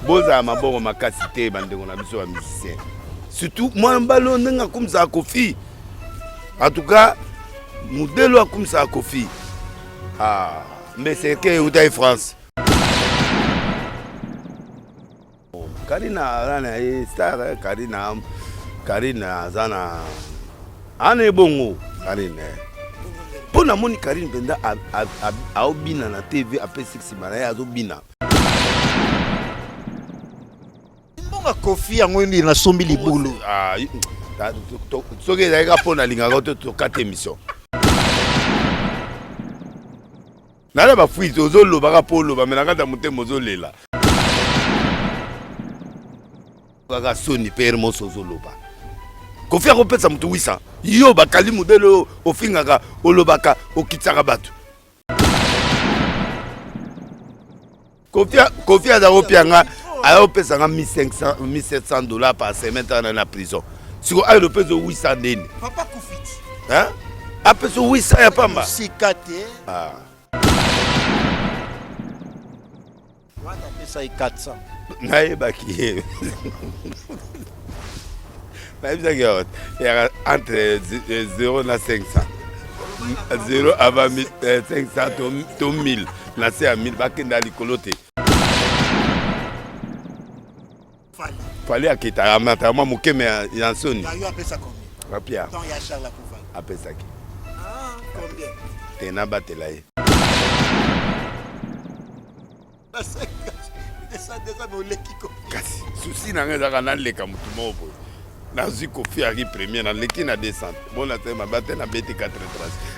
boza mabongo makasi te bandengo na biso ba musicien. Surtout moi mbalo ndenga kumza Kofi. En tout cas, modèle comme ça Kofi. Ah, mais c'est que Oudaï France. Karina Rana star Karina Zana Ane bongo Karina. Pour la moni Karine Benda a obina na TV après 6 malaya azobina. Bonga Kofi angondi na sombi libulu. Ah, soki ezalaka mpona alingaka to tokata émission nala bafuite ozolobaka mpo oloba me na kati ya motema ozolela kaka soni mpe hermoso ozoloba Kofi akopesa moto 800 yo bakali modele oyo ofingaka olobaka okitsaka bato Kofi aza kopianga ayopesanga $1,700 par semaine dans la prison. Si vous avez le peso 800 nene. Papa Koufiti. Hein? A peso 800 ya pamba. Sikate. Ah. Wanda pesa 400. Naye baki. Naye bizaki ya entre 0 na 500. 0 avant 500 to 1000. Na c'est à 1000 bakenda likolote. Fallait à quitter à matamama mukeme ya soni. Yo appelle combien? Rapia. Tant ya Charles Akoufa. Appelle ça qui? Ah, combien? Tena batelaye. Déjà me leki ko. Kasi souci na ngeza kana leka mutu mobo. Na zi Kofi ari premier na leki na descente. Bon la tema batte na BT 4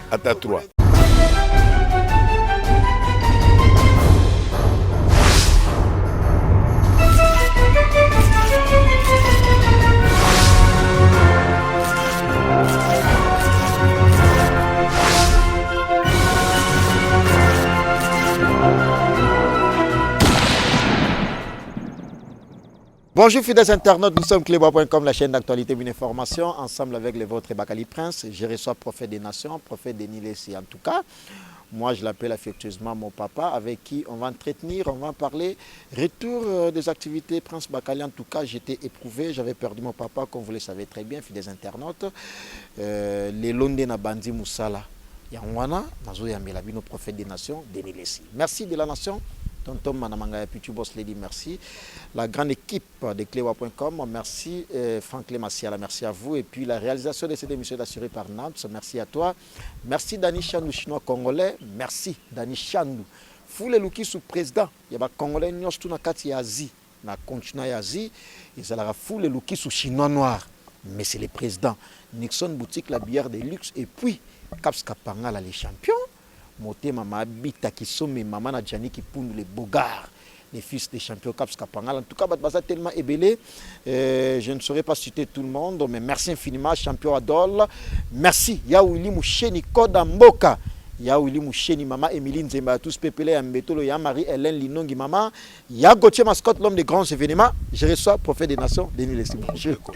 ata 3. Bonjour fidèles internautes, nous sommes clébois.com, la chaîne d'actualité et d'information, ensemble avec les vôtres Bakali Prince. Je reçois prophète des nations, prophète Denis Lessi en tout cas. Moi je l'appelle affectueusement mon papa, avec qui on va entretenir, on va parler. Retour des activités Prince Bakali, en tout cas j'étais éprouvé, j'avais perdu mon papa comme vous le savez très bien, fidèles internautes. Les Londé na Bandi Moussala, Yangwana, Nazo Yambela Bino, prophète des nations, Denis Lessi. Merci de la nation. Tonton Manamanga Pitu Boss Lady, merci. La grande équipe de Cléwa.com, merci. Franck Lemassiala, merci à vous. Et puis la réalisation de cette émission est assurée par Nantes, merci à toi. Merci Dani Chandou, chinois congolais. Merci Dani Chandou. Foule Luki sous président. Il y a des Congolais, nous sommes dans Asie. Na continent Asie. Ils ont la foule Luki sous chinois noir. Mais c'est le président. Nixon Boutique, la bière de luxe. Et puis, Caps Kapangala, les champions. Moté Mama Abita qui sont mes mamans Nadjani qui poundent les bogards, les fils des champions Caps Kapangal. En tout cas, Batbaza tellement ébélé. Je ne saurais pas citer tout le monde, mais merci infiniment, champion Adol. Merci. Yaouli Moucheni Koda Mboka. Yaouli Moucheni, Maman Emilie Nzemba, tous Pépélé, Mbetolo, Ya Marie-Hélène Linongi, Maman. Ya Gauthier Mascotte, l'homme des grands événements. Je reçois prophète des nations, Denis Lessi. Bonjour. Pourquoi?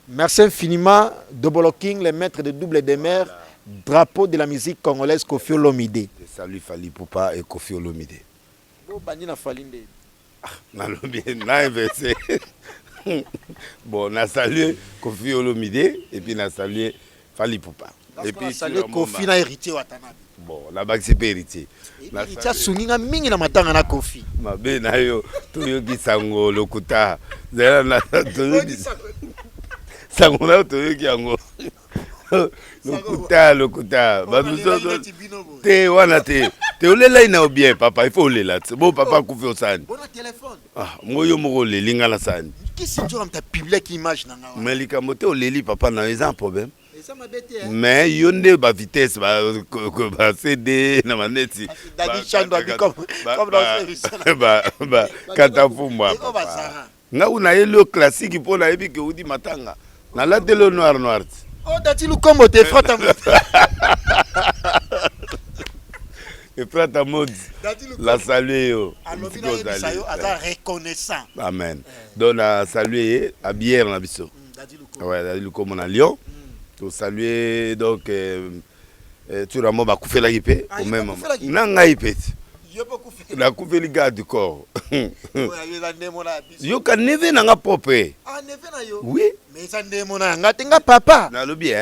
Merci infiniment, Double King, les maîtres de double des mers, drapeau de la musique congolaise Kofi Olomide. Salut Fali Poupa et Kofi Olomide. Bon, on a salué Kofi Olomide et puis on a salué Fali Poupa. Et puis salué Kofi na héritier Watanabe. Bon, là-bas c'est pas héritier. Héritier Souninga mingi na matanga na Kofi. Mabe na yo toyoki sango lokuta. Zela na toyoki sango na toyoki yango. Lokuta. Bamuso te wana te. Te olela ina bien papa, il faut olela. Bon papa kufi osani. Bon téléphone. Ah, moyo moko lelinga na sani. Qui c'est tu ta public image na ngawa. Mais likamote oleli papa na eza un problème. Mais yonde ba vitesse ba CD na maneti Dani Chando comme katafumwa nga una yelo classique pour na yebi ke udi matanga na la télé noir oh dati lu kombo te frata et frata mode la saluer yo aza reconnaissant amen donc a saluer à bière na biso ouais dati lu kombo na Lyon. Pour saluer donc tu ramo ba kufela ipe au même moment na ngai peti la kufeli garde du corps yo ka neve na nga propre oui mais ça ndemo na nga tenga papa na lobi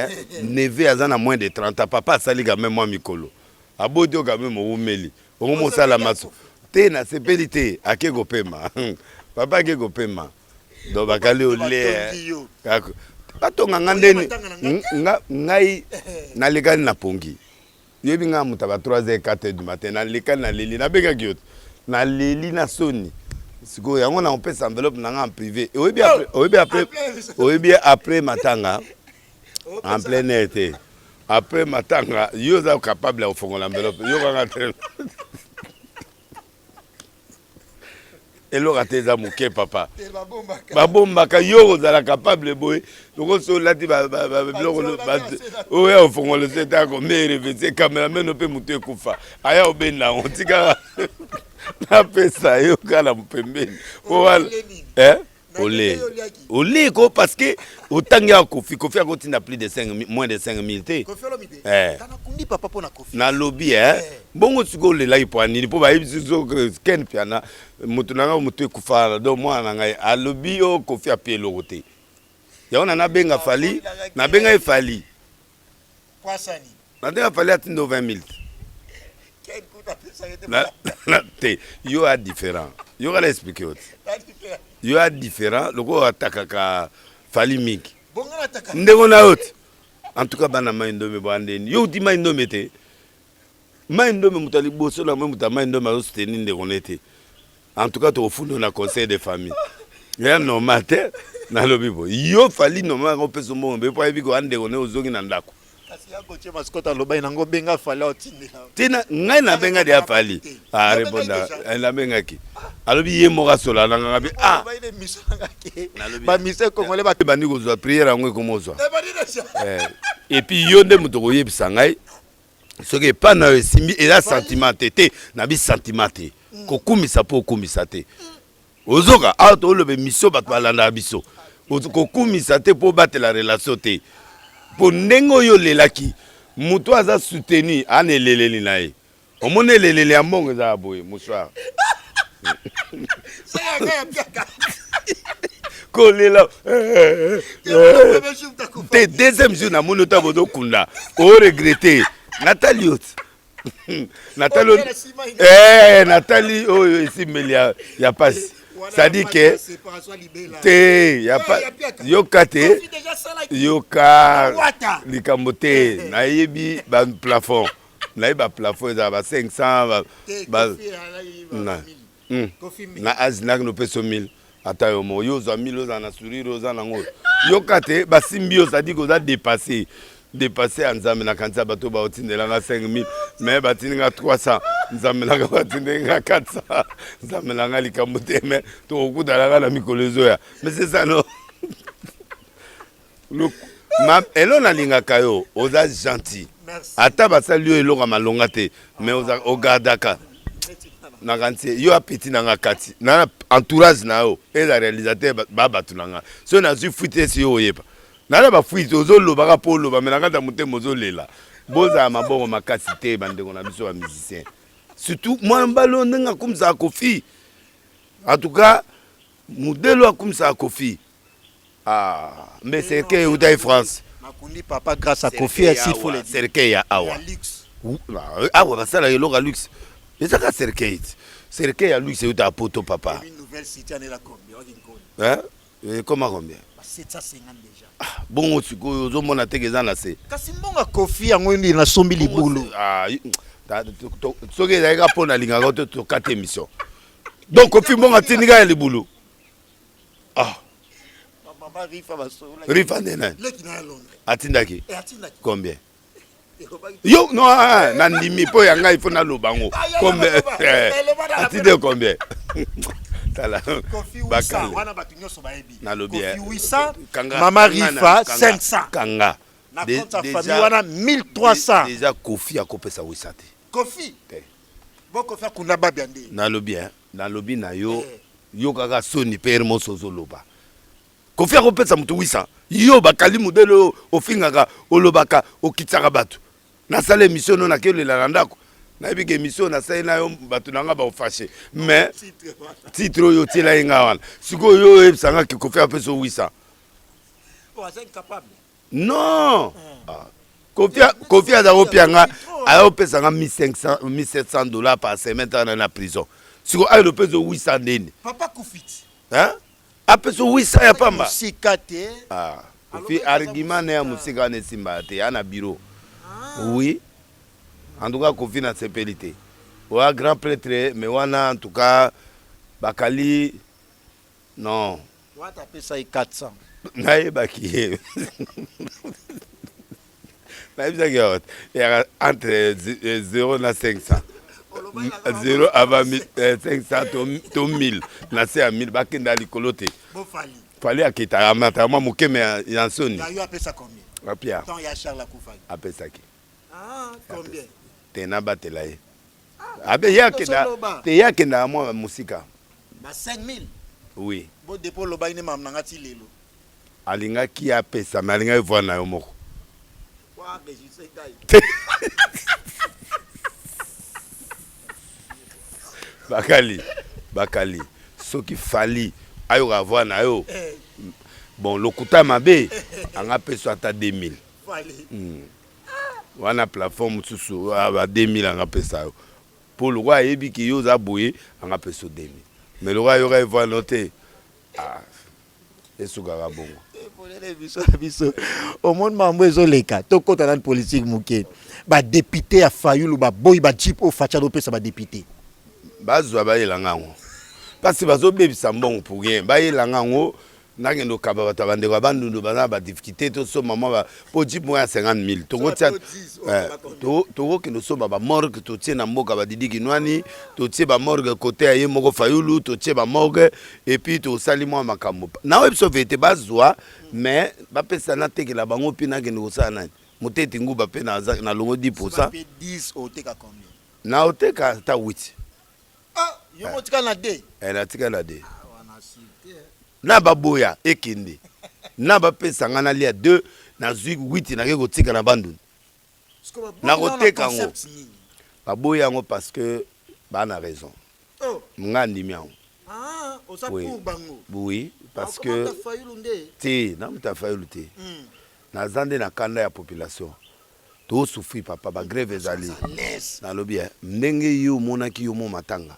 neve azana moins de 30 ans papa sali ga même moi mikolo abodio ga même omeli omo sala maso te na sepelite akego pema papa akego pema do bakale ole batonga nga ndeni ngai nalekani na pongi yebi nga muta ba 3h 4h du matin nalekani na leli nabeka kyoto na leli na soni siko yango na opesa enveloppe na nga en privé oyebi après matanga en plein été après matanga yo za capable ya fongola enveloppe yo kanga tele eloko ateza moke papa babombaka yo ozala capable boye loko so lati biloko oya ofongolo setako merevese cameraman mpe moto ekufa aya obenda ngo tika napesa yo kala pembeni ole ko parce que otangi ya kofi akotinda plus de 5 moins de 5000 te na lobby bongo siko lela ipo anini po ba ibizo ken piana mutu nanga mutu ekufa do mwana ngai a lobby o kofi apie lokote ya ona na benga fali na benga efali kwasani na benga fali atindo 20000 na te yo a différent yo ga expliquer autre yo a différent loko atakaka fali miki ndeko na yote en tout cas bana maindombe bandeni yo di maindombe te maindombe mutali boso na muta maindombe a soutenir ndeko nete en tout cas to fundo na conseil de famille ya normal te na lobibo yo fali normal ko peso mombe po ebi ko andeko ne ozongi na ndako kasi ya koche maskota lobai nango benga fali otindela tina ngai na benga dia fali répondre la benga ki alobi ye moka sola na nga bi ba ile misanga ke ba mise kongole ba bandi ko zo prière ngo ko mozo et puis yo nde muto ko yebisa ngai soki pa na simbi ela sentiment te na bi sentiment te ko kumisa po kumisa te ozoka auto lobe miso bato balanda biso ko kumisa te po batela relation te po ndengo yo lelaki muto aza soutenu ane leleli na ye omone leleli ya mbongo za boye mouchoir kolela te deuxième jour na mono ta bodo kunda o regretter Nathalie Nathalie oyo esimeli ya pasi c'est-à-dire que te ya pa yoka te yoka likambo te nayebi ba plafond nayebi ba plafond za ba 500 na aznak no peso 1000 ata yo mo yo za 1000 za na sourire za na ngo yoka te ba simbio c'est-à-dire que za dépasser en nzambe na kanisa bato ba otindela nga 5000 mais batinga 300 nzambe na batinga 400 nzambe na likambo te mais to okudala na mikolezo ya mais c'est ça non le ma elona linga kayo oza gentil ata basali yo eloko malonga te mais oza ogardaka na kanisa yo apeti na nga kati na entourage na yo et la réalisateur ba batunanga so na zu fuite si yo yepa nala ba fuite ozoloba po loba menaka ta mutemo ozolela boza mabongo makasi te bandeko na biso ba musicien surtout moi mbalo ndenga kumza kofi en tout cas modelo akumsa kofi mais c'est que Uday France makundi papa grâce à Kofi s'il faut les cercueil ya awa awa basala yelo luxe ezaka cercueil ya luxe uta poto papa une nouvelle cité en la combien comment combien 750 déjà bon sikoyo ozomona te keza na se kasi mbonga Kofi yango ndi na sombi libulu soki ezalika mpo na lingaka to tokata émission donc Kofi mbonga tindika ya libulu rifa nde nani atindaki combien yo no na ndimi mpo ya ngai mpo naloba ngo combien atinde combien tala bakala wana batu nyoso baebi nalobi mama rifa 500 kanga na compte sa famille wana 1300 déjà Kofi akopesa wisate Kofi bon Kofi akunda babia ndi nalobi na yo yo kaka soni père mosozo loba Kofi akopesa mutu wisa yo bakali modelo ofingaka olobaka okitsaka batu nasala émission no nakelela na ndako nayebi ke émission nasali na yo bato nanga baofashe mais titre oyo otiela ye nga wana sikoyo yo oyebisanga ke Kofi apesa 800 non Kofi aza kopianga ayopesanga 1500 dollars par semaine tana na prison siko ayo lopesa 800 ndeni papa Kofi apesa 800 ya pamba sikate Kofi argument na ya musika ne simba te ana bureau oui en tout cas Kofi na sepelité wa grand prêtre mais wana en tout cas bakali non wata pesa 400 nayebaki nayebisaki ya entre 0 na 500 0 avant 500 to 1000 na se ya 1000 bakenda likolo te fali akita amata mwa mokeme ya nsoni yo apesa combien apia tant ya Charles Akufaki apesaki combien tena batela ye abe yakenda te yakenda mwa musika ba 5000 oui bo dépôt loba ine mam nanga ti lelo alingaki apesa mais alingai voir na yo moko bakali soki fali ayo avoir na yo bon lokuta mabe anga peso ata 2000 wana plateforme susu ba 2000 anga pesa yo pour le roi yebi ki yo za boye anga peso 2000 mais le roi yo va voir noter esukaka bongo biso au monde mambo ezoleka tokota na politique moke ba député ya Fayulu ba boy ba chip o facha do pesa ba député bazwa bayelanga ngo parce que bazobebisa mbongo pour rien bayelanga ngo nakendo kaba bato bandeko bandundu bana ba difficulté to so mama ba po chip mo ya 50000 tongo tia to kendo so ba morgue to tie na mboka ba didiki nwani to tie ba morgue côté ya moko Fayulu to tie ba morgue et puis to sali mo makambo na web sauveté bazwa mais ba pesa na tekela bango pina kendo kosala nani moteti nguba pe na longo 10% 10 oteka combien na oteka ta 8 yo motika na de na tika na de na baboya ekende na bapesa nga na lia 2 na zwi 8 na ko tika na bandu na koteka ngo baboya ngo parce que bana raison nga ndimi yango oui parce que te na muta Fayulu te na zande na kanda ya population to souffrir papa ba grève ezali na lobi ndenge yo monaki yo mo matanga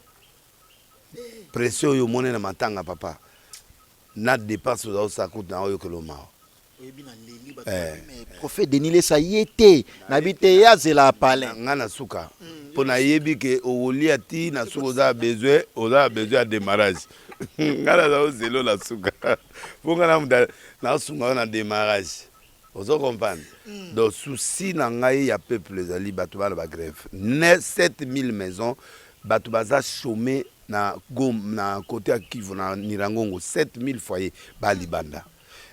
pression yo mone na matanga papa na dépense za osakut na oyo koloma prophète Denis ça yete na bite ya zela pale nga na suka pona yebi ke olia ti na suka oza besoin de démarrage nga na zelo la suka ponga na muda na sunga na démarrage ozo comprendre donc souci na ngai ya peuple ezali bato bana ba grève 7000 maisons bato baza chômé na gom na côté à Kivu na Nirangongo 7000 foyers balibanda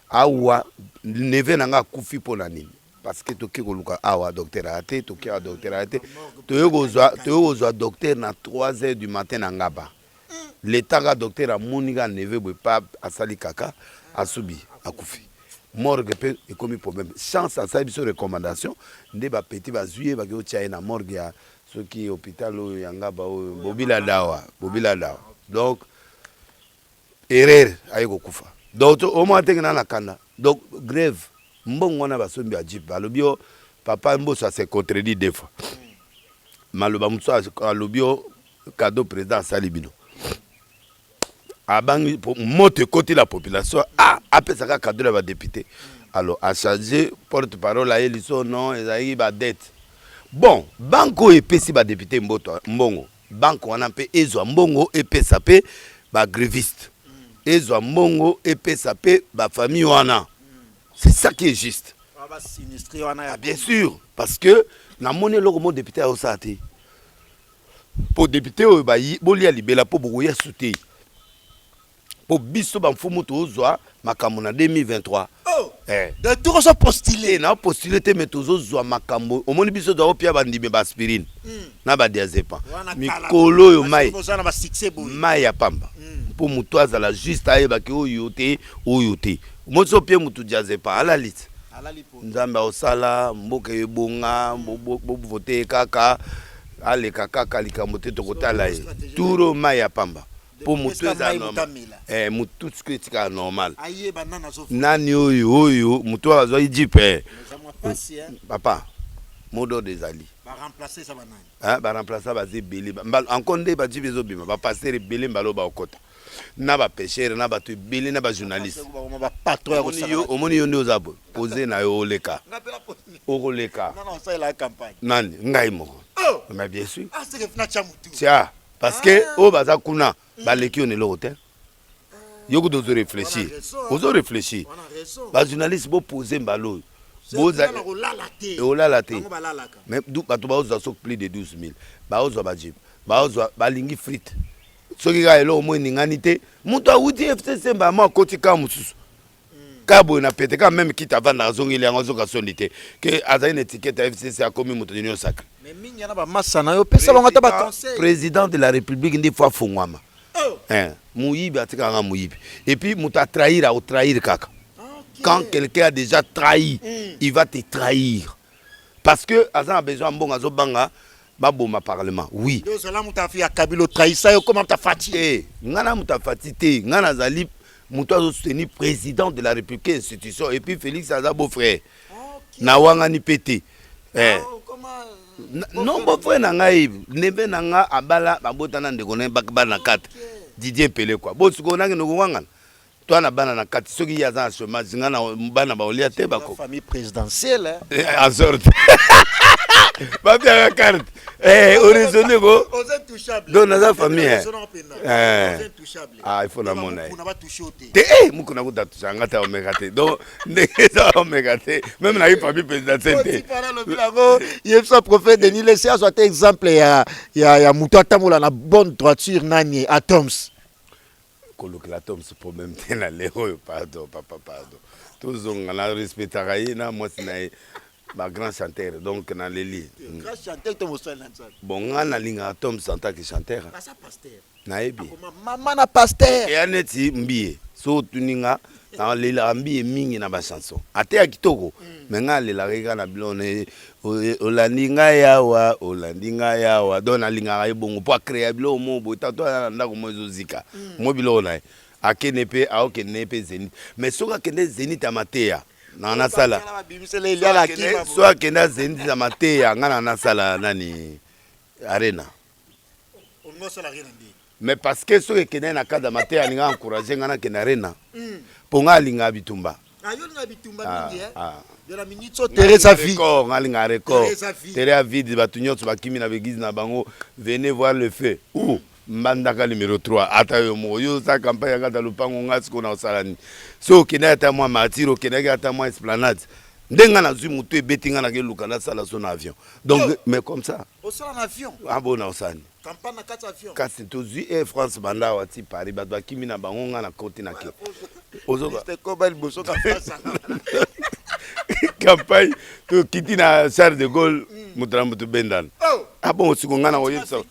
awa neve nanga kufi pona nini parce que toki koluka awa docteur ate toki a docteur ate toyo docteur na 3h du matin na ngaba l'état ga docteur amonika neve boy pa asali kaka asubi akufi morgue pe ekomi problème chance asali biso recommandation nde ba petit bazuye ba ko tia na morgue ya soki hôpital ya ngaba bobila dawa donc erreur ayeko kufa donc au moins tengena na kanda donc grève mbongo na basombi a jip alobio papa mboso se contredit deux fois maloba mutso alobio cadeau président salibino abangi moto côté la population apesaka cadeau la ba député alors a chargé porte-parole a eliso non ezali ba dette bon banko epesi ba député mbongo banko wana pe ezwa mbongo epesa pe ba gréviste ezwa mbongo epesa pe ba famille wana c'est ça qui est juste bien sûr parce que na moni loko mo député a osate pour député o ba bolia libela po boya souté pour biso ba mfumu to ozwa makambo na 2023 de tout ça postulé na postulé te metozo zwa makambo omoni biso do pia bandime ba aspirine na ba diazepam mikolo yo mai ya pamba pour mutu azala juste ayeba ki oyo te mozo pia mutu diazepam ala lit nzambe osala mboka ebonga vote kaka aleka kaka likambo te tokotala ye turo mai ya pamba po mutu eza normal mutu tiko etika normal nani oyo mutu azwa ijipe papa modo desali baremplacer baza ebele encore nde bajipe ezobima bapaster ebele mbalo baokota na bapêchere na bato ebele na bajournaliste omoni yo nde oza boye pose na yo oleka okoleka nani ngai moko mais bien sûr tia parce que oyo baza kuna baleki yo na eloko te yo kuta ozo réfléchir bajournaliste bopose mbala oyo olala te mais bato baozwa soki plus de 12 000 baozwa bajipe baozwa balingi frite soki kaka eloko mo eningani te moto awuti FCC mbama akoti kaka mosusu kaka boye na pete kaka meme kita avanda azongeli yango azoka sondi te ke azali na etikete ya FCC akomi moto union sacré président de la république nde fo afongwama moyibi atikaka moyibi et puis moto atrahir aotrahir kaka quand quelqu'un a déjà trahi il va te trahir parce que aza na besoin mbongo azobanga baboma parlement oui ngana mutafati te ngana zali mutu azosoutenir président de la république institution et puis Félix aza beau-frère na wangani pete non beau-frère na ngai nebe na nga abala babotana ndeko na bana 4 Didier Pelé quoi bo siko nangi no wangana toi na bana na 4 soki yaza na chômage ngana bana baolia te bako famille présidentielle en sorte Babia carte. Horizonné go. Dans la famille. Ah, il faut la monnaie. Mukuna go toucher ngata omegate. Donc ndeza omegate. Même na famille présidentielle. Il faut prophète Denis laisser soit exemple ya mutata mola na bonne droiture nani atoms. Kolokela atoms problème tena leo pardon papa pardon. Tous on a respecté na moi sinaye. Ma grand chanteur donc na leli grand chanteur to mosala na bon ngana linga tom santa ki chanteur asa pasteur na ebi mama na pasteur et aneti mbie so tuninga na lela mbie mingi na ba chanson ate ya kitoko mais nga lela reka na bilone olandinga yawa dona linga ya bongo po créer bilo mo bo tato na ndako mo zozika mo bilo na akenepe aokenepe zenit mais soka kende zenit amatea na sala soit kenda zendi za mateya ngana na sala nani arena mais parce que soki kenda na kada mateya ninga encourager ngana kenda arena ponga linga bitumba Teresa vie ngalinga record Teresa vie batu nyonso bakimi na begize na bango venez voir le feu ou Mbandaka numéro 3 ata yo moyo sa campagne ya kata lupango ngasi kona osalani so kena ata mwa matiro kena ata mwa esplanade ndenga na zui mutu ebetinga na ke luka na sala son avion donc mais comme ça au sol en avion ah bon na osani campagne na kata avion kasi to zui Air France banda wati Paris badwa kimi na bango nga na côté na ke ozoba c'était comme boso ka face campagne to kiti na Charles de Gaulle mutra mutu bendan ah bon siko nga na oyebisa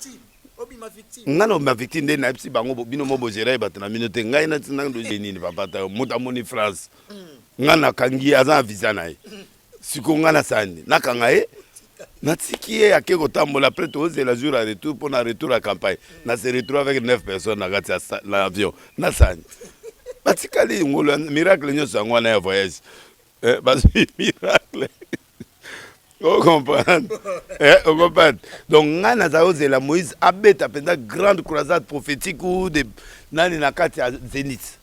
ngano ma victime de na psi bango bino mo bozera ba tana minute ngai na tsina ndo jenini papa ta muta moni France ngana kangi aza visa nae siko ngana sani nakanga na tikie akeko tambola après to la jour à retour pour na retour à campagne na se retrouve avec 9 personnes na kati l'avion na sani batikali ngolo miracle nyoso ngwana ya voyage miracle. On comprend. On comprend. Donc, ngana zaozela Moïse abeta pendant grande croisade prophétique ou de nani nakati à Zénith.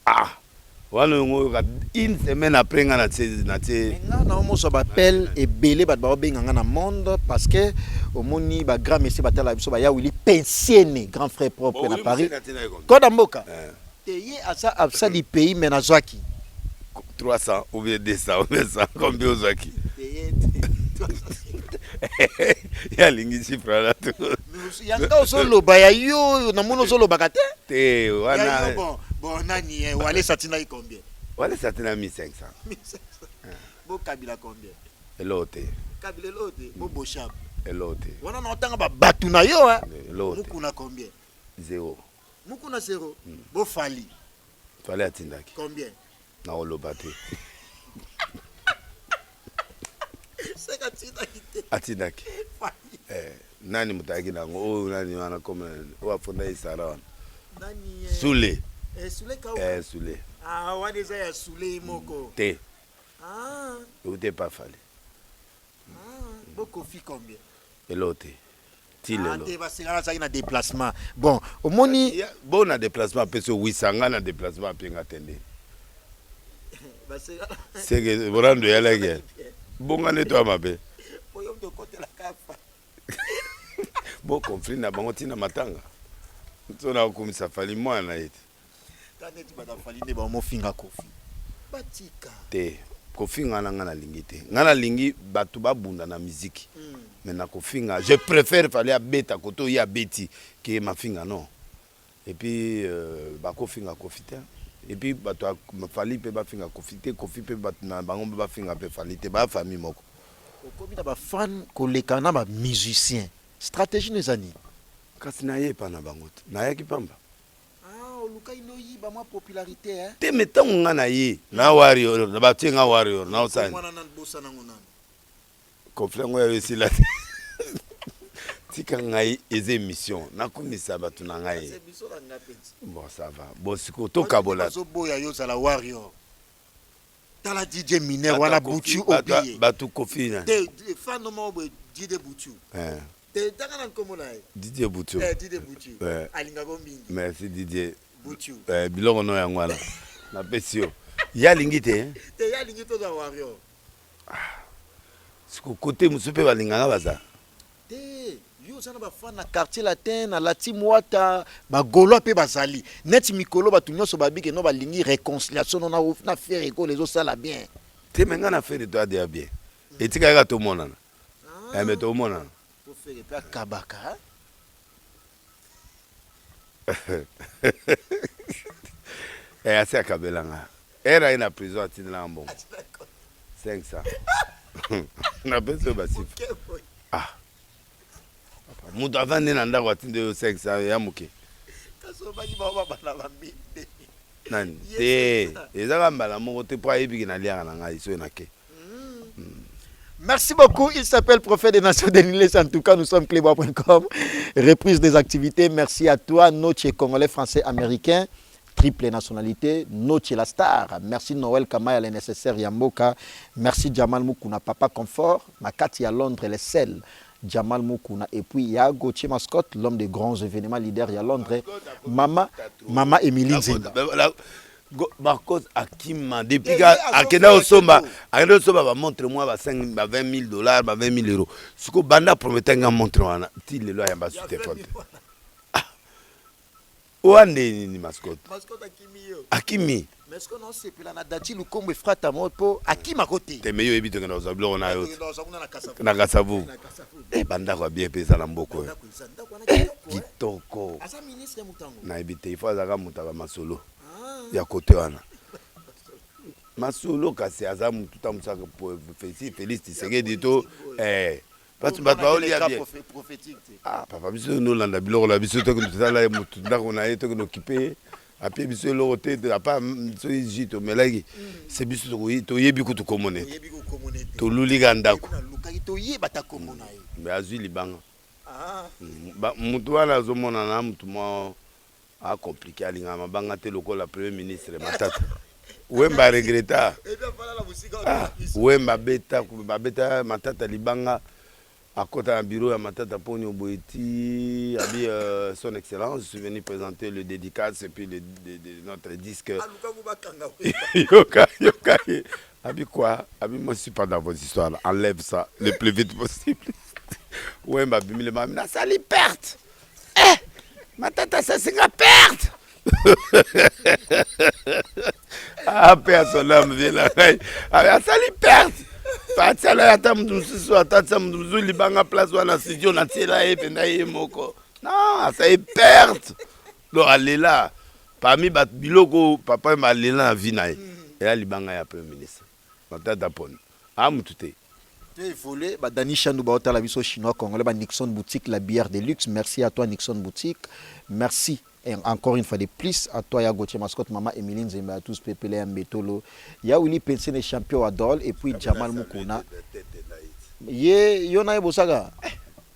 Ah. Une semaine après ngana ngana omo so bapel et belé bat ba benga ngana monde parce que au moni ba grand monsieur batala biso ba ya wili pensionné grand frère propre na Paris. Koda mboka. Teye asa absa di pays menazwaki 300 ou bien 200 ou bien 100 combien ozwaki. Ya lingi chifra la tu. Yanga solo ba ya yo na mono solo bakate. Te wana. Bon nani wale satina i combien? Wale satina 1500. 1500. Bo kabila combien? Elote. Kabila elote. Bo boshab. Elote. Wana na otanga ba batu na yo hein. Elote. Muku na combien? 0. Muku na 0. Bo fali. Fali atindaki. Combien? Na olobate. atindaki nani mutaki nango oyo nani wana comme wafunda isara wana Sule Sule wana eza ya Sule moko te ute pas fali Kofi combien elote ti lelo basengana azalaki na déplacement bon omoni bon na déplacement peso wisanga na déplacement apenga tende seke borando yalaki bongane to amabe bo conflit na bango tina matanga nsona okumisa fali mwana ete taneti batafali nde bamofinga Kofi batika te Kofi nga na lingi te nga na lingi bato babunda na miziki mais na Kofi nga je préfère fallait abeta koto ya beti que mafinga non et puis ba Kofi nga Kofi te et puis bato fali pe ba finga Kofi te Kofi pe bato na bango ba finga pe fali te ba famille moko okomi na ba fan koleka na ba musicien stratégie nezani kasi na ye pa na bango na yaki pamba oluka inoyi ba mwa popularité hein te metango nga na ye na warrior na batie nga warrior na osani mwana na bosa nango nani conflengo ya esila tika ngai eze émission nakomisa bato na ngai bon ça va bon siko tokabola boya yo zala warrior tala DJ Miner wana Buchu obiye bato Kofi na te fan no mo DJ Buchu te takana komona DJ Buchu DJ Buchu alinga ko mingi merci DJ Buchu biloko no yango wana na pesio ya lingi te ya lingi to za warrior siko côté musupe balinganga baza te yo sana ba fan na quartier latin na latimwata ba golo pe bazali net mikolo batu nyonso babike no balingi réconciliation na faire écho les autres ça la bien te menga na faire toi dia bien etika ka to monana mais to monana pour faire pe kabaka asi akabelanga era ina prison atinela mbongo 500 na peso basif mutu avandi na ndako atinde yo 500 ya moke nani te ezaka mbala moko te po ayebiki na liaka na ngai so enake. Merci beaucoup. Il s'appelle Prophète des Nations de Niles. En tout cas, nous sommes clébois.com. Reprise des activités. Merci à toi, Noche Congolais, Français, Américain. Triple nationalité. Noche la star. Merci Noël Kamaya, le nécessaire Yamboka. Merci Jamal Moukouna, Papa Confort. Makati à Londres, les sels. Jamal Moukouna. Et puis, il y a Gauthier Mascotte, l'homme des grands événements leader, il y a Londres. Mama Emilie Nzimba. Marcos Akima depuis akenda osomba ba montre moi ba 5 ba 20 000 $, ba 20 000 €. Siko banda promettait nga montre wana ti lelo ya ba sute fonte. Oande ni mascotte Akimi mais est-ce qu'on sait pela na dati lukombe frata mopo Akima côté te meyo ebito na ozablo na yo na kasavu banda kwa bien pesa na mboko kitoko asa ministre mutango na ebite ifo azaka mutaka masolo ya kote wana masolo kasi aza mutu ta musaka Félix Tshisekedi to batu baoli ya bien papa biso no landa biloko la biso to kutala mutu ndako na yeto ko occupé après biso lo te apa so jito melaki c'est biso to yebi ko to komone to luliga ndako to yeba ta komona mais azui libanga mutu wana zomona na mutu mo a compliqué alinga mabanga te lokola premier ministre Matata wemba regreta wemba beta Matata libanga akota na bureau ya Matata poni oboiti abi son excellence je suis venu présenter le dédicace et puis notre disque yoka abi quoi abi moi je suis pas dans vos histoires enlève ça le plus vite possible wemba bimile mami na sali perte Matata ça c'est la perte. Personne vient là. Ça lui perte. Pas là attends nous attends nous libanga place wana studio na tiela e penda ye moko. Non, ça est perte. Donc aller là parmi bat biloko papa malela na vie na ye. Et là libanga ya premier ministre. Matata pon. Mutute. Il volé Dani Chandou Baota la biso chinois congolais Nixon boutique la bière de luxe. Merci à toi Nixon boutique. Merci et encore une fois de plus à toi ya Gauthier Mascotte Mama Emilie Nzimba à tous Pepele Mbetolo. Ya Willy Pensene champion Adol et puis Jamal Moukouna. Yo na bosaga.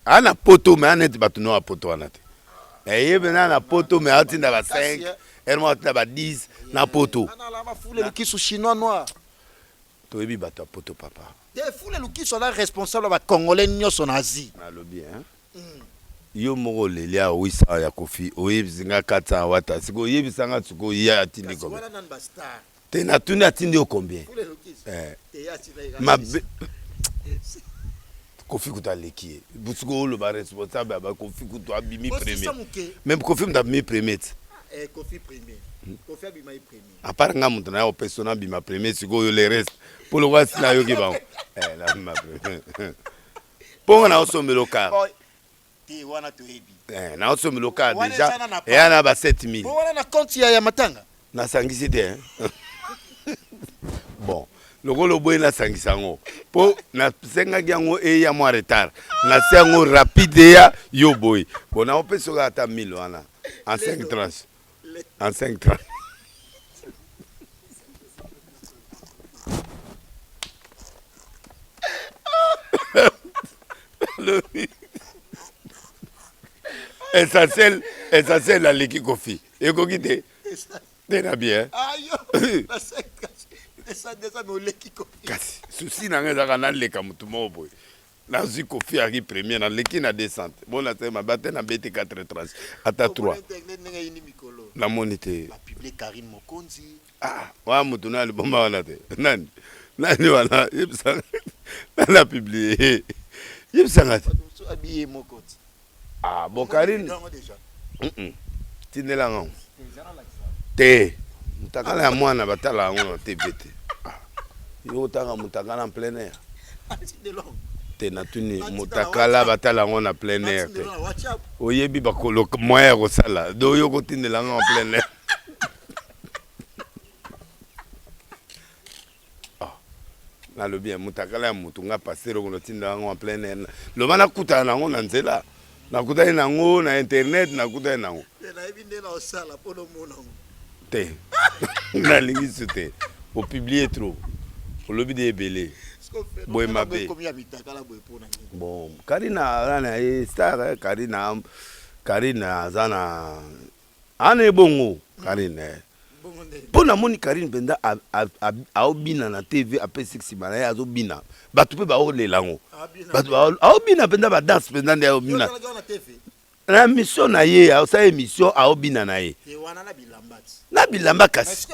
Ana poto mais anet batuno a poto anate. Et bena na poto mais atinda ba 5, ermo atinda ba 10 na poto. Ana la ma foule qui sont chinois noirs. Toyebi bato poto papa. Des foule qui sont responsables ba congolais nyoso na Asie. Na lobi hein. Yo moko lelia wisa ya kofi oyebisinga kata wata siko yebisanga tuko ya atindi ko. Wala nan ba star. Te na tuni atindi o combien? Ma Kofi kuta leki. Busuko lo ba responsable ba Kofi kuta abimi premier. Même Kofi mta mi premier. Kofi premier. Kofi abima premier. À part nga mutana ya persona bima premier siko yo le reste. Pour le reste na yo ki ba. La ma premier. Ponga na osomelo ka. Ti wana to ebi. Na osomelo ka déjà. Et ana ba 7000. Wana na compte ya matanga. Na sangisi te. Bon. Lokolo boy na sangisango po na senga yango e ya mo retard na sengo rapide ya yo boy bona opeso ga ata 1000 wana en 5 tranches en 5 tranches essentiel la leki kofi e ko kite tena bien ayo la 5 ça déjà me leki ko kasi souci na ngeza kana leka mutu mo boy na zi kofi aki premier na leki na descente bon na tema batte na bete 4 tranches ata 3 na monite la public Karine Mokonzi wa mutu na libomba wana te nani wana yebisa na publier yebisa ngati habillé Mokonzi bon Karine tindela ngo te mutakala ya mwana batala yango na TV te yo tanga mutakala en plein air te na tuni mutakala batala yango na plein air te oyebi bakolo moyen ya kosala do yo kotindela yango en plein air nalobi ya mutakala ya mutu nga passer okono tindela yango en plein air loba nakutana nango na nzela nakutani nango na internet nakutani nango te nalingi su te opublier trop olobi de ebele boye mabe bon Karina ana star Karina azana ana ebongo Karina mpona moni Karine mpenza aobina na TV apres 6 bana ye azobina bato mpe baolela yango bato aobina mpenza badanse mpenza nde aobina na mission na ye osala émission aobina na ye na bilamba kasi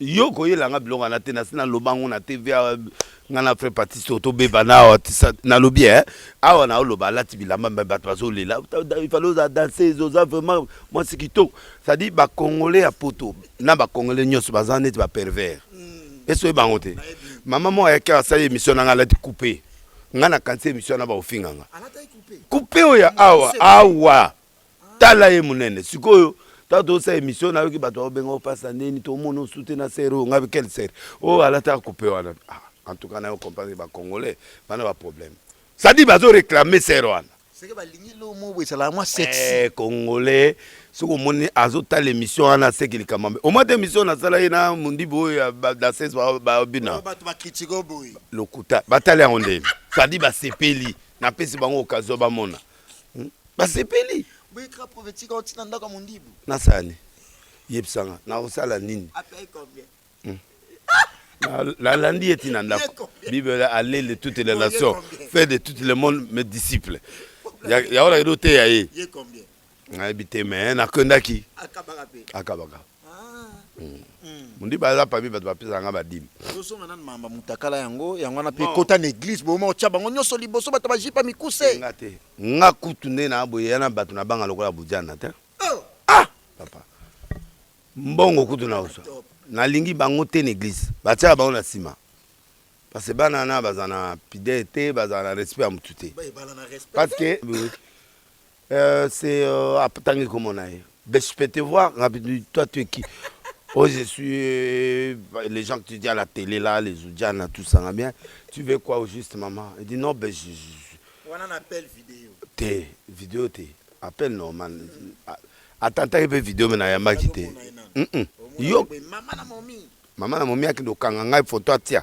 yo koyelanga biloko na te na se nalobango na TV nga na frère Patrice otobeba na awa nalobi awa na oloba alati bilamba bato bazolela ifale oza danseuse oza vraiment mwasi kitoko c'est-à-dire bakongolais ya poto na bakongolais nyonso baza neti bapervers eso oyebango te mama moko ayaki asali émission nanga alati coupe nga na kanisi émission na baofinganga coupe oyo awa tala ye monene sikoyo tato osala émission nayoki bato baobenga opasa ndeni tomona osute na sere oyo ngabi quelle sere oyo alataka coupe wana en tout cas nayo comprendre bacongolais bana baproblème sadi bazoréclame sere wana congolais soki omoni azotala émission wana aseki likamambe omwa te émission nasala ye na mondibo oyo dases babina lokuta batali yango ndeni sadi basepeli napesi bango okazio bamona basepeli nasani yebisanga nakosala nini nalandi eti na ndako bible allez toutes les nations fait de tout le monde mes disciples yaola edo te ya ye nayebi te me nakendaki akabaka mundi baza pami bato bapesanga badimi ozonga nani mamba mutakala yango wana mpe kota na église boma otya bango nyonso liboso bato bajipa mikuse nga te nga kutu nde na boye ya na bato na banga lokola bujana te papa mbongo kutu na oso nalingi bango te na église batiaka bango na nsima parce que bana na baza na pide te baza na respect ya mutu te parce que c'est atangi komona ye je peux te voir rapidement toi tu es qui oh je suis les gens que tu dis à la télé là les Oudjana tout ça bien tu veux quoi au juste maman il dit non ben on en appelle vidéo te vidéo te appel normal attends une vidéo mais na yamba kité yo maman na momi akendo kanga ngai photo atia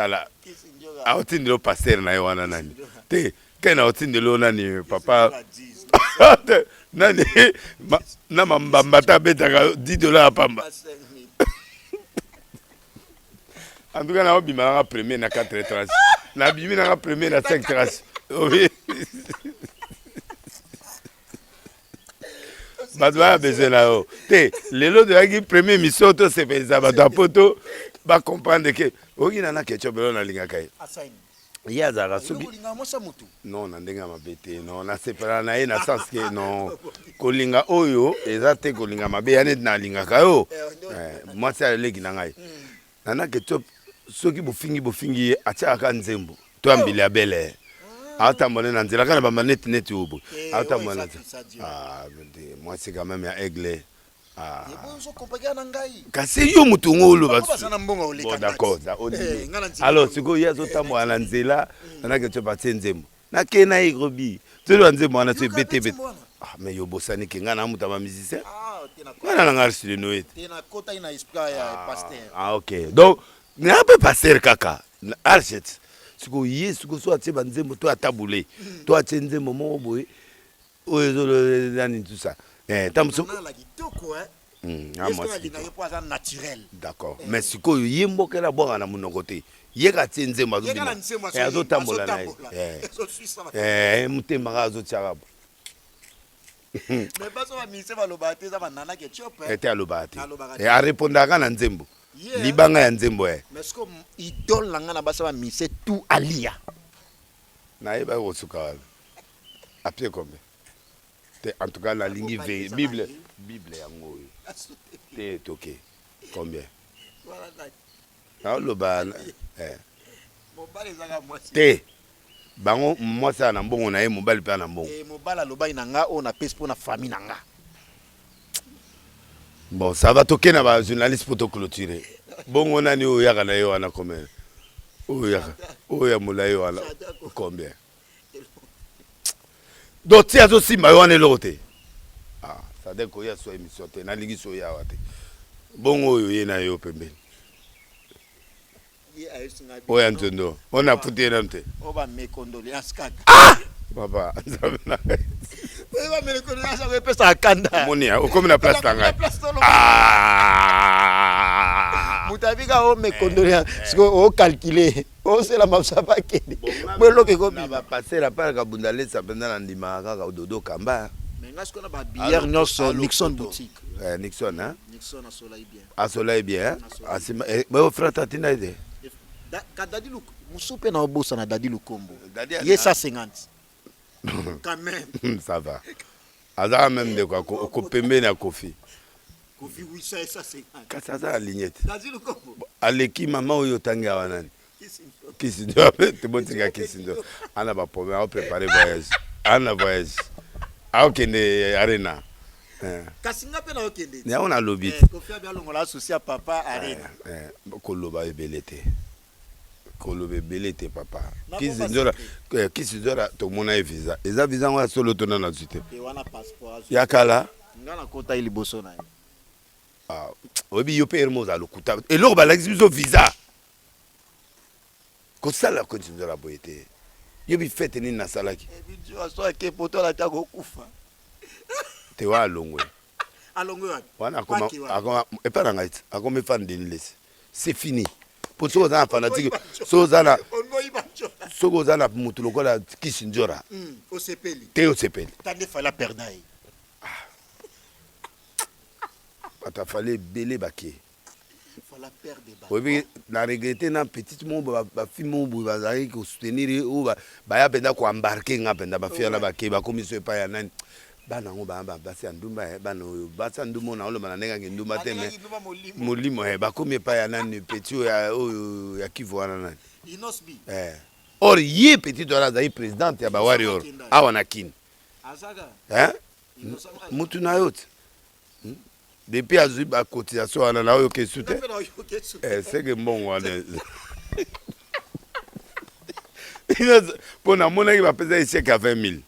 tala aotindelo pasteur na ye wana nani te ke na otindelo nani papa nani na mambamba tabetaka $10 ya pamba en tout cas na obima nanga premier na 4 traces na bimi nanga premier na 5 traces oui bato baya besoin na yo te lelo toyaki premier mission tosepelisa bato ya poto bacomprendre ke okina na ketchup elo nalingaka ye ye azalaka soki non na ndenge ya mabe te non nasepela na ye na sens ke non kolinga oyo eza te kolinga mabe ya neti nalingaka yo mwasi aleki na ngai nana ketchup soki bofingi ye atiakaka nzembo to ya mbili ya bele aotambola na nzela kana bamba neti obo aotambola na nzela mwasi quand même ya aigle kasi yo mutu ngo oloba bon d'accord alors sikoyo ye azotambola na nzela nanake tyo batie nzembo nake na ye robi tolo nzembo wana to ebetebete mais yo bosani ke nga na mutu ama musicien wana na nga sur no ete ok donc na pe passer kaka archet sikoyo ye sikoyo so atie banzembo to atabule to atie nzembo moko boye oyo ezolo nani tout ça d'accord mais sikoyo ye mbokela bwaka na monoko te ye katie nzembo azotambola na ye motembaka azotiaka bo ete alobaka te arepondaka na nzembo libanga ya nzembo idole na nga na basa bamise tout alia nayebaki kosuka wana apie combien en tout cas la ligne bible yango te toke combien aloba te bango mwasi na mbongo na ye mobali mpe na mbongo mobali alobaki na nga oyo napesi mpo na famille na nga bon ça va toke na bajournaliste mpo toclôturer bongo nani oyo yaka na ye wana combien oyo ya molai wana combien donc ti azosimba yo wana eloko te sade koya so émission te nalingi so yawa te bongo oyo ye na yo pembeni oyo ya ntondo oyo naputi ye nanu te papa moni okomi na place na ngai moto abika o mekondoléance siko ocalcule osela mabusa bakende bweloke na bapasser apalaka bundalesa mpenza na ndima kaka ododo kamba ngasikona ba bière nyonso Nixon boutique Nixon Nixon asolai bien asolai bien asima mais frère tatina ide kadadi lu musupe na obosa na dadi lukombo ye 150 quand même ça va azaka même de quoi kopembe na kofi kofi 850 kasi aza alignete dadi lukombo aleki mama oyo tangi awa nani kisindo tebotika kisindo ana baproblème ao préparer voyage ana voyage aokende arena kasi nga mpe na okende yango nalobi te kofi abialongola asusi ya papa arena koloba ebele te koloba ebele te papa kisindora tomona ye visa eza visa yango ya solo tona na zwi te ya kala nga na kota ye liboso na ye oyebi yo mpe eremo oza lokuta eloko balakisi biso visa kosala konsindora boye te yobi fete nini nasalaki asoake poto alata kokufa te wa alongwe wana epa na ngai ti akomi fan denilesi c'est fini po soki oza na fanatique soki oza na mutu lokola kisinjora te osepeli bato afali ebele bake oyebi na regrete na petite mo bafi mo boye bazalaki kosoutenir oyo baya mpenza koambarke nga mpenza bafi wana bake bakomi so epai ya nani bana yango basi ya ndumba bana oyo basi ya ndumba na oloba na ndenge yange ndumba te me molimo bakomi epai ya nani petit oyo ya kivu wana nani or ye petit wana azali présidente ya bawari oro awa na kini mutu na yo te depuis azwi bacotisation wana na oyo kesu te seke mbongo wana mpo namonaki bapesa echeke ya 20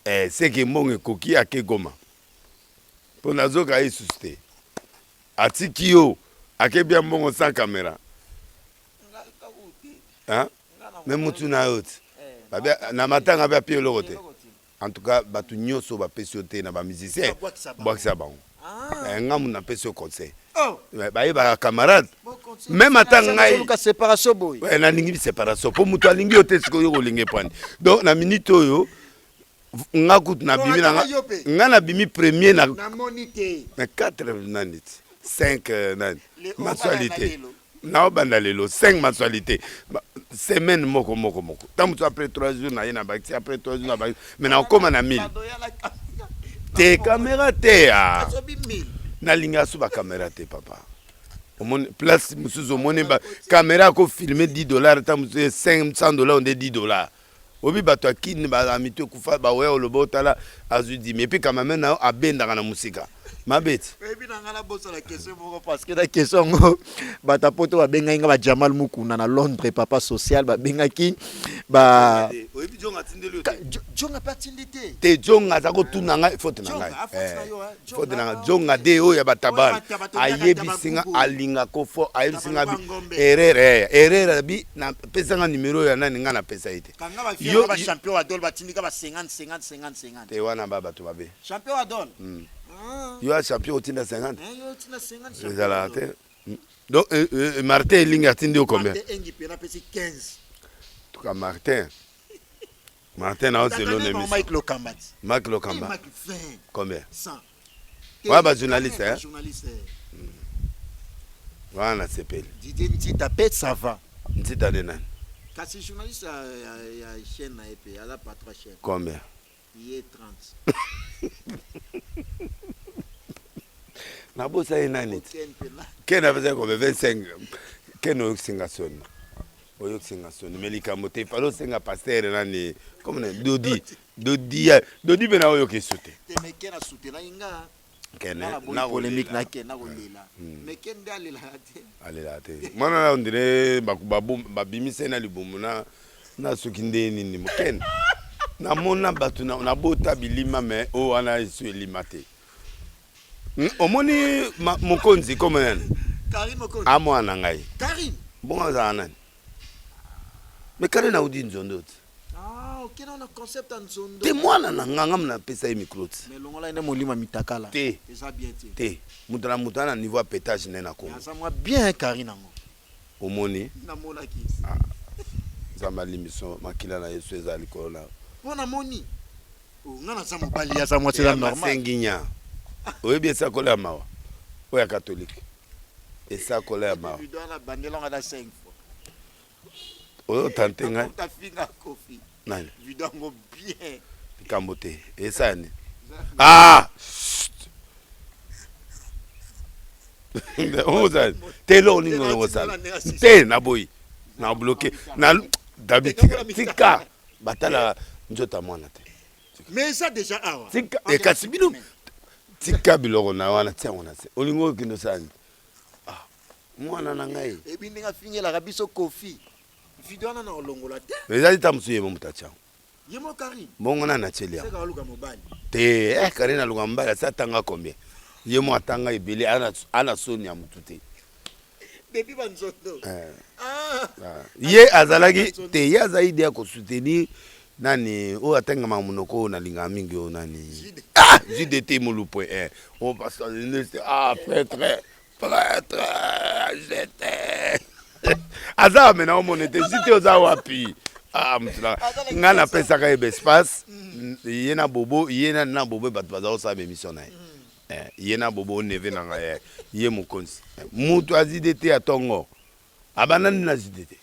000 seke mbongo ekoki ake goma mpo nazoka ye susu te atiki yo akebia mbongo sans caméra hein même mutu na yo te na matanga mpe apie eloko te en tout cas bato nyonso bapesi yo te na bamusicien bwakisa bango ngambu napesi yo conseil bayebaka camarade même ata ngai nalingi biséparation mpo moto alingi yo te sikoyo kolinga epwani donc na minute oyo nga kutu nabimi nga nabimi premier na 4 nani 5 nani mensualité naobanda lelo 5 mensualité semaine moko tant moto après 3 jours na ye na bakisi après 3 jours na bakisi mais nakokoma na 1000 te caméra te nalingi aso bacaméra te papa omoni place mosusu omoni caméra akofilme $10 ta mosusu $500 onde $10 obi bato akini baamito ekufa baoya oloba otala azwi dimi epuis kamame na yo abendaka na mosika mabeti ebi na nga nabosala question moko parce que na question yango bato apoto babengaki nga bajamal mukuna na Londres papa social babengaki oyebi jonga atindeli yo jonga mpe atindi te te jonga aza kotuna ngai fote na ngai fote na ngai jonga de oyo ya batabana ayebisinga alingako fo ayebisinga bi erreur bi napesanga numero ya nani nga napesa ye te yo champion wa dol batindika ba 50 te wana ba bato babe champion wa dol yo a champion otinda 50 ezala te donc Martin elingi atindi yo combien tuka Martin na oselo nemi Mike Lokamba combien ouais ba journaliste hein wana sepeli Didier Ntita peut ça va Ntita de nani kasi journaliste ya chaîne na EP ala pas 3 chaînes combien il est 30 nabosa ye nani ken apesa kobe 25 ken oyokisinga soni me likambo te fali osenga paster nani comme dodi mpe na oyoka esu te alela te mwana na ondire babimise na libumu na soki nde nini mokene namona bato nabota bilima me oyo wana esu elima te omoni mokonzi comme nani amwana ngai bongo azala nani me kare na udi nzondo te te mwana na nganga mna pesa ye micro te te moto na moto ana niveau ya pétage ne na kongo omoni nzambe alimiso makila na yesu eza likolo na masenginya oyebi esakolo ya mawa oyo ya katolike esakolo ya mawa oyo tante ngai nani likambo te esani ozali te lo olingi olongosala te naboyi na bloke na dabi tika batala nzota mwana te mais ça déjà awa tika ekasi bino tika biloko na wana tia wana se olingo kindo sani mwana na ngai ebindinga fingelaka biso kofi video wana na olongola te ezali ta musu yemo mutacha yemo Karim bongo na nacheli ya seka mobali te Karim na luka mbala sa tanga combien yemo atanga ebele ana soni ya mutu te baby banzoto ye azalaki te ye azali ya ko soutenir nani o atenga mamunoko na linga mingi o nani JDT mulupo on passe prêtre j'étais aza mena omonete jite oza wapi mutuna ngana pesa ka ebe espace yena bobo yena bobo bato baza osaba émission na yena bobo neve na nga ye mukonzi mutu azidete atongo abanani na JDT.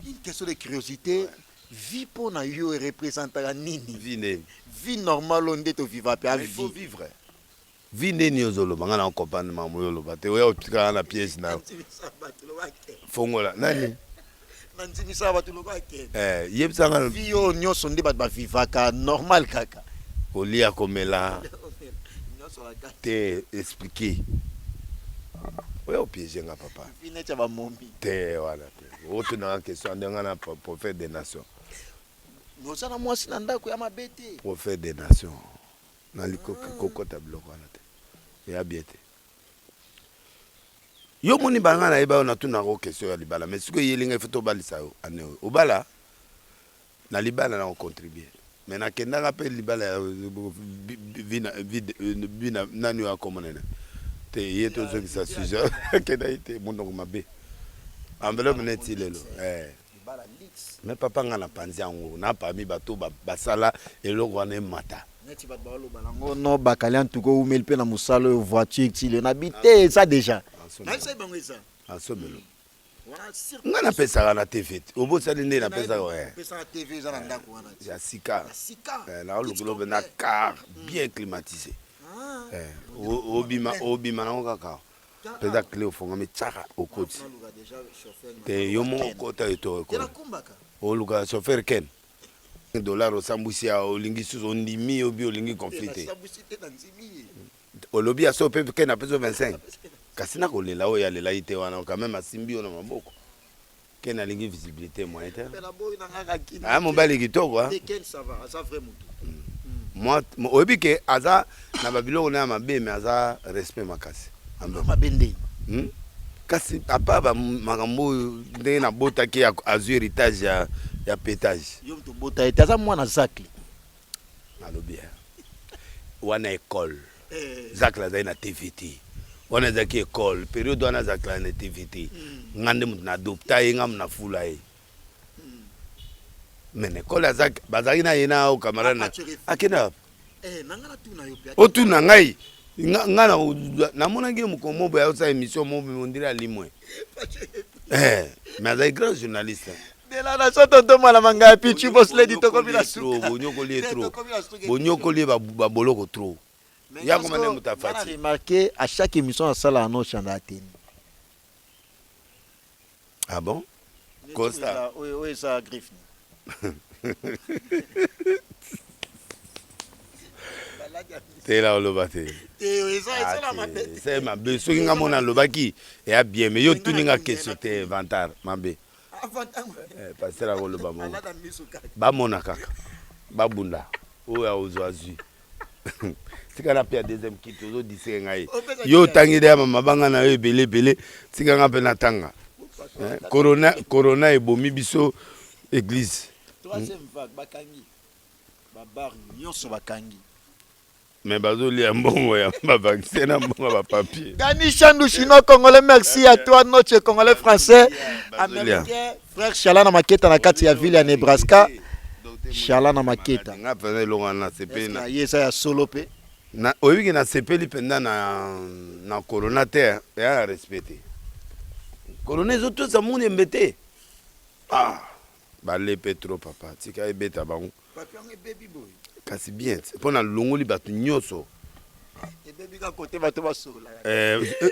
Une question de curiosité. Vie pour na yo représentera nini? Vie normale on est au vivre à vie. Il faut vivre. Vie neni ozolo banga na compagnie mamu yo lobate oya otika na pièce na. Fongola nani? Nanzimi sa batu lobake. Yebsanga vie yo nyoso ndi bat ba vivaka normal kaka. Kolia komela. Te expliquer. Oya opiéger nga papa. Vine cha ba mombi. Te wala te. Oto na question ndanga na prophète des nations. Nous sommes moi si nanda ko ya mabete. Prophète des nations. Na liko kokota biloko na te. Ya biete. Yo moni banga na eba na tuna ko question ya libala mais siko yelinga faut to balisa yo ane obala na libala na contribuer mais na kenda ka pe libala vina nani wa komonena te yeto zo ki sa sujet kenda ite mundo mabe enveloppe neti lelo mais papa nga na panzi yango na parmi bato basala eloko wana mata neti bat balo balango no bakali en tout cas ou mel pe na musalo voiture ti le na bité ça déjà na ça bango ça asomelo nga na pesa na TV obo sali nde na pesa pesa na TV za na ndako wana ya sika na lokolo na car bien climatisé obima na kaka pesa clé au fond mais tsaka okoti te yomo kota eto ko oluka chauffeur ken dollar osambusi ya olingi suzo ndimi obi olingi conflit olobi aso pe ken na peso 25 kasina kolela oya lela ite wana quand même asimbi ona maboko ken alingi visibilité moyen te ah mobali kitoko hein ken ça va ça vraiment moi obi ke aza na babilo na mabe mais aza respect makasi amba mabende kasi apaba makambo ndenge na bota ki azu héritage ya pétage yo mto bota etaza mwana zakli alobi wana école zakla za na TVT wana zaki école période wana zakla na TVT ngande mtu na adopta yenga mna fula ye mais école zak bazaki na yena au camarade na akena nangana tu na yo pe otu na ngai ngana na mona ngi mukomo bo ya sa émission mo on dirait limwe mais azai grand journaliste de la nation tonto mala manga pi tu boss lady to komila trop bonyoko lie ba boloko trop ya ko mane mutafati j'ai remarqué à chaque émission à sala no chanda ateni ah bon Costa oui ça griffe tela olobate c'est ma be so nga mona lobaki ya bien mais yo tuninga question te vantar mabe passer à koloba mo ba mona kaka ba bunda o ya ozwazi tika na pia deuxième kit ozo disere ngai yo tangi de mama banga na yo belé tika nga pe na tanga corona ebomi biso église troisième vague bakangi ba bar nyonso bakangi mais bazoli ya mbongo ya vaccin na mbongo ba papier Gani Chandou chinois congolais merci à toi notre congolais français américain frère Chalana Maketa na kati ya ville ya Nebraska Chalana Maketa nga pena longa na CP na yesa ya solo pe na oyi na CP li penda na corona terre ya respecter corona zoto za monde mbete bale petro papa tika ebeta bango papa ngi baby boy kasi bien pona longoli batu nyoso baby ka côté bato basola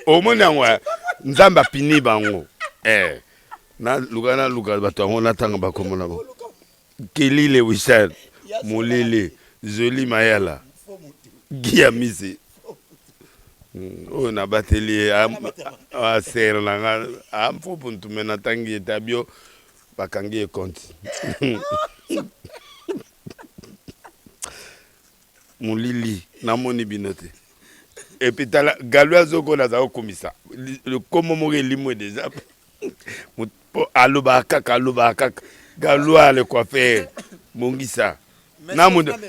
au monde ngwa nzamba pini bango na luka bato ngo na tanga bakomona bo kelile wishan molele joli mayala gia mise o na bateli a ser na nga am fo puntu mena tangi tabio bakangi compte mulili na moni binote et puis tala galwa zoko na za komisa le komo mo limwe déjà po aloba kaka galwa le coiffeur mongisa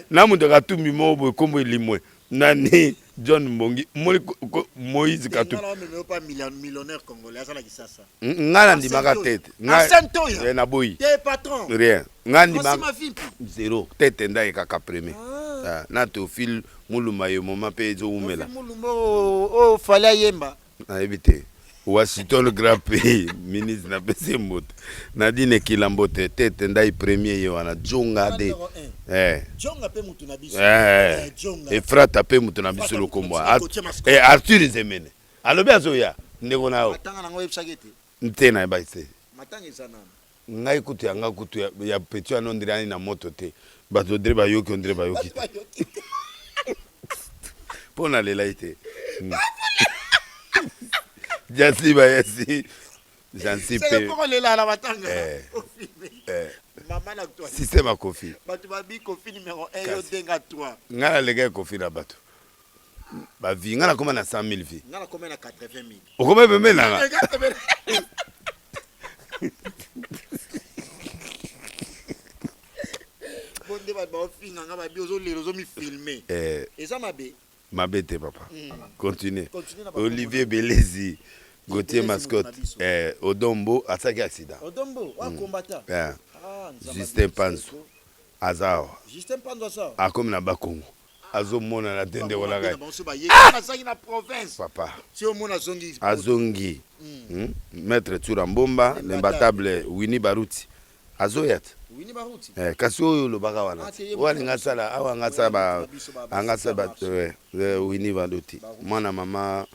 namundo katumbi mo bo kombo limwe nani John Mbongi Moïse Katou pas millionnaire congolais ça la kisasa ngana ndimaka tete nga na boyi t'es patron rien ngandi ma zéro tete ndai kaka premier na Théophile muluma yo mama pe ezo umela muluma o fala yemba na ebite Washington grand pays ministre na pese moto Nadine Kilambote tete ndai premier yo wana jonga de jonga pe mutu na biso et frata pe mutu na biso lokombo Arthur Zemene alobi azoya ndeko na yo tanga nango ebsagete ntena e baise matanga ezana ngai kutu yanga kutu ya petu anondirani na moto te bato dre bayoki ondre bayoki pona lela ite Jasi bayasi jansi pe c'est comment lela la matanga maman na toi système à Kofi bato babi Kofi numéro 1 yo denga 3 ngala lega Kofi na bato Ba vie nga na koma na 100 000 vie. Nga na koma na 80 000. Okoma pembe na. Bon débat ba finga nga ba biozo lelo zo mi filmer. Eza mabe. Mabete papa. Continue. Olivier Belezi, Gauthier Mascotte, Odombo, Asaki accident. Odombo, wa combattant. Justin Panzo, Azao. Justin Panzo ça. A comme na Bakongo. Azo mona na tende wala ga. Na province. Papa. Si o mona zongi. Azongi. Maître Turambomba, l'imbattable Winnie Baruti. Azoyat. Winnie Baruti. Kasi oyo lobaka wana. Wani ngasala awa ngasaba angasaba Winnie Baruti. Mwana mama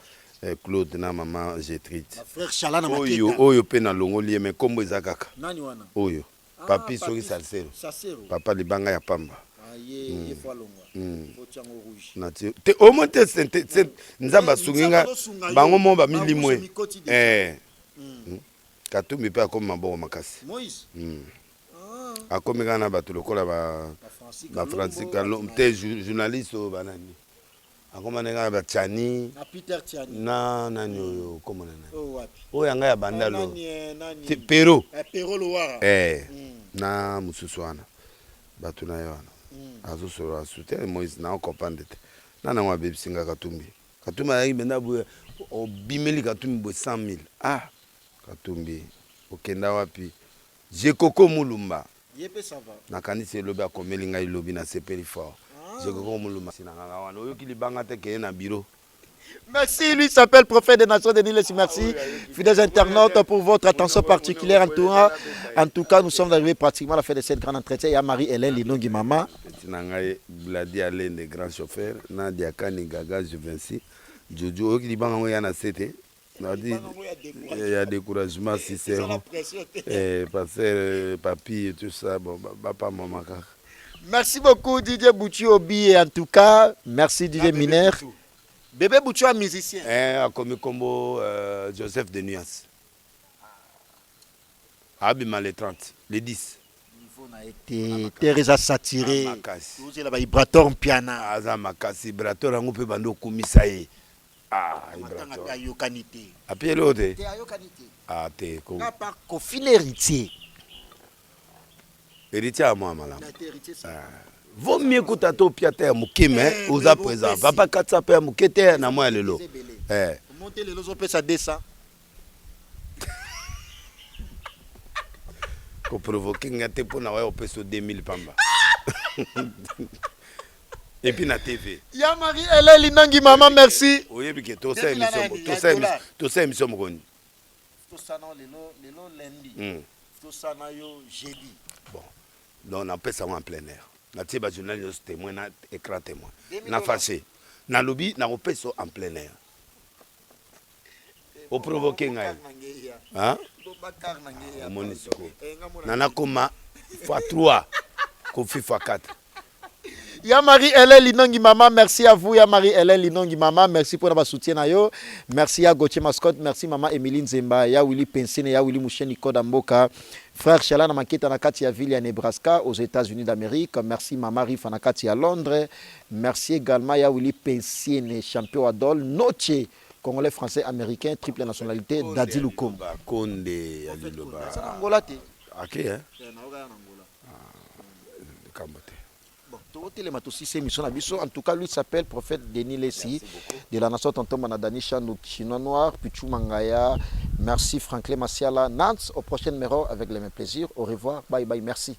Claude na mama Gertrude. Frère Chala na maketa. Oyo pe na longoli mais kombo ezakaka. Nani wana? Oyo. Papi soki salsero. Papa libanga ya pamba. Ye fois longwa. Otiango rouge. Nati. Te au moins te nzamba sunginga bango mo ba milimwe. Katumbi pe akoma maboko makasi. Moïse. Akomi kana bato lokola ba Francis Kalom te journaliste banani. Akoma nenga ba Chani. Na Peter Chani. Na nani oyo koma nani. Oh wapi. Oyo anga ya bandalo. Nani. Pero. Pero Loara. Na mususu wana. Bato na yo wana. Azo soro asute Moïse na comprendre te. Na na wa bebisinga Katumbi. Katumbi ayi benda bu o bimeli Katumbi bo 100 000. Katumbi okenda wapi? Je Koko Mulumba. Yepe ça va. Na kanisi lobi akomeli ngai lobi na sepeli fort. Je Koko Mulumba sinanga wana oyo kilibanga te ke na bureau. Merci, lui s'appelle Prophète des Nations, Denis Lessi. Merci, fidèles internautes, pour votre attention particulière. En tout cas, nous sommes arrivés pratiquement à la fin de cette grande entretien. Il y a Marie-Hélène Linongi Mama. Bladi Alain, des grands chauffeurs. Nadia Kani Gaga, Juvenci. Jojo, qui dit Banganga Cité. Il y a découragement, si c'est passer papi et tout ça. Bon, papa, maman. Merci beaucoup, Didier Bouti Obi. En tout cas, merci, Didier Miner. Bébé Bouchou est musicien. Comme combo Joseph de Nuance. Abima les 30, les 10. Teresa Satiré. Vous avez la vibrateur piano. Aza makasi vibrateur ango pe bando kumisaye. Vibrateur. Ayokanité. Apie l'autre. Ayokanité. Te ko. Na par Kofi l'héritier. Héritier à moi malam. Vaut mieux que tu aies piaté à Moukime, aux à présent. Papa Katsape à Moukete, na moi le lot. Montez les lots, ça descend. Pour provoquer, il y a des gens qui ont 2000 pamba. Et puis na TV. Ya Marie-Hélène Linongi Mama, merci. Oui, parce que tout ça émission Mokoni. Tout ça non, les lots lundi. Tout ça non, jeudi. Bon, donc on appelle ça en plein air. Na tiba journaliste témoin na écran témoin na fâché na lobby na opeso en plein air o provoquer ngai monisco nana koma x3 ko x4. Ya Marie-Hélène Linongi Mama, merci à vous. Ya Marie-Hélène Linongi Mama, merci pour votre soutien. Merci à Gauthier Mascotte, merci Maman Emeline Zemba, ya Willy Pensine, ya Willy Moucheni Kodamboka, frère Chala Namaketa Nakati à Ville à Nebraska, aux États-Unis d'Amérique. Merci Maman Riff Nakati à Londres. Merci également ya Willy Pensine, champion Adol, Noche, Congolais, Français, Américain, triple nationalité, Dadi Lukom. Konde Aliloba. C'est Angola. Ok, hein? En tout cas, lui s'appelle Prophète Denis Lessi de la nation Tonton Manadani Chanouk, Chinois Noir, Pichou Mangaya. Merci Franklin Massiala. Nantes, au prochain numéro avec les mêmes plaisirs. Au revoir. Bye bye. Merci.